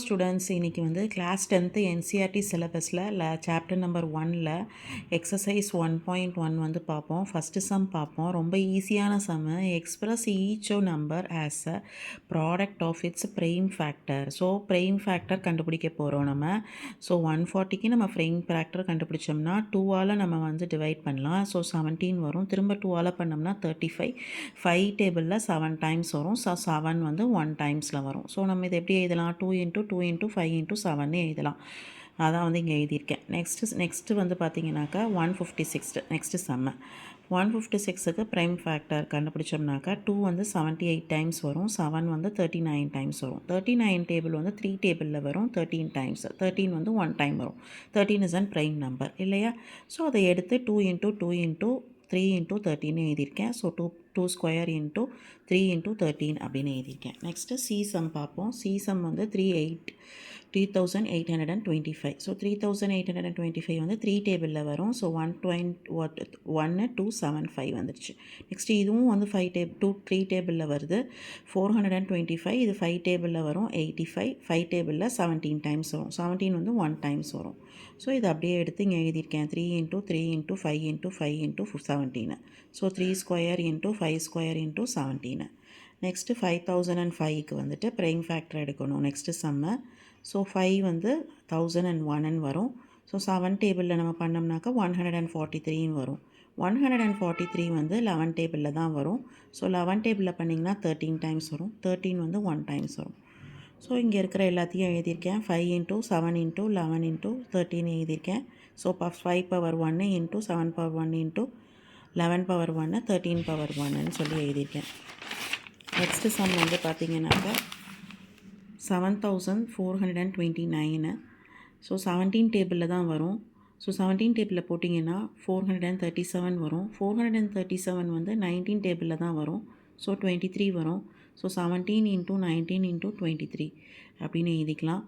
Students, இன்றைக்கி வந்து class 10th NCERT சிலபஸில் சாப்டர் நம்பர் 1ல் எக்ஸசைஸ் 1.1 வந்து பார்ப்போம். ஃபஸ்ட்டு சம் பார்ப்போம். ரொம்ப ஈஸியான sum. Express each number as a product of its prime factor. So prime factor கண்டுபிடிக்க போகிறோம் நம்ம. ஸோ 140க்கு நம்ம ப்ரைம் ஃபேக்டர் கண்டுபிடிச்சோம்னா 2ஆல் நம்ம வந்து டிவைட் பண்ணலாம். ஸோ 17 வரும். திரும்ப 2ஆல் பண்ணோம்னா 35. 5 டேபிளில் 7 டைம்ஸ் வரும். ஸோ 7 வந்து 1 டைம்ஸில் வரும். ஸோ நம்ம இதை எப்படி எழுதலாம்? 2 × 2 × 5 × 7 எழுதலாம். அதான் வந்து இங்கே எழுதியிருக்கேன். நெக்ஸ்ட்டு வந்து பார்த்தீங்கன்னாக்கா 156 நெக்ஸ்ட்டு சம்மு. 156க்கு ப்ரைம் ஃபேக்டர் கண்டுபிடிச்சோம்னாக்கா 2 வந்து 78 டைம்ஸ் வரும். 7 வந்து 39 டைம்ஸ் வரும். 39 டேபிள் வந்து 3 டேபிளில் வரும். 13 டைம்ஸ். 13 வந்து 1 டைம் வரும். 13 இஸ் அன் ப்ரைம் நம்பர் இல்லையா? ஸோ அதை எடுத்து 2 × 2 × 3 × 13 எழுதியிருக்கேன். ஸோ 2 ஸ்கொயர் × 3 × 13 அப்படின்னு எழுதியிருக்கேன். நெக்ஸ்ட்டு சி சம் பார்ப்போம். சி சம் வந்து 3825. ஸோ 3825 வந்து 3 டேபிளில் வரும். ஸோ 1275 வந்துடுச்சு. நெக்ஸ்ட்டு இதுவும் வந்து 3 டேபிளில் வருது. 425 இது 5 டேபிளில் வரும். 85 5 டேபிளில் 17 டைம்ஸ் வரும். 17 வந்து 1 டைம்ஸ் வரும். ஸோ இதை அப்படியே எடுத்து இங்கே எழுதியிருக்கேன். 3 × 3 × 5 × 5 × 17. So 3 square × 5 square × 17. நெக்ஸ்ட்டு 5005க்கு வந்துட்டு ப்ரைம் ஃபேக்டர் எடுக்கணும். நெக்ஸ்ட்டு சம்மு. ஸோ 5 வந்து 1001 வரும். ஸோ 7 டேபிளில் நம்ம பண்ணோம்னாக்கா 143 வரும். 143 வந்து 11 டேபிளில் தான் வரும். ஸோ 11 டேபிளில் பண்ணிங்கன்னா 13 டைம்ஸ் வரும். 13 வந்து 1 டைம்ஸ் வரும். ஸோ இங்கே இருக்கிற எல்லாத்தையும் எழுதியிருக்கேன். 5 × 7 × 11 × 13 எழுதியிருக்கேன். So 5 power 1 × 7 power 1 × 11 power 1 13 power 1ன்னு சொல்லி எழுதியிருக்கேன். நெக்ஸ்ட்டு சம் வந்து பார்த்தீங்கன்னாக்கா 7429. ஸோ 17 டேபிளில் தான் வரும். ஸோ 17 டேபிளில் போட்டிங்கன்னா 437 வரும். 437 வந்து 19 டேபிளில் தான் வரும். ஸோ 23 வரும். ஸோ 17 × 19 × 23 அப்படின்னு எழுதிக்கலாம்.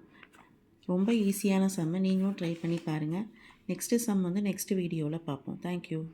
ரொம்ப ஈஸியான சம்மை நீங்களும் ட்ரை பண்ணி பாருங்கள். நெக்ஸ்ட்டு சம் வந்து நெக்ஸ்ட் வீடியோவில் பார்ப்போம். தேங்க்யூ.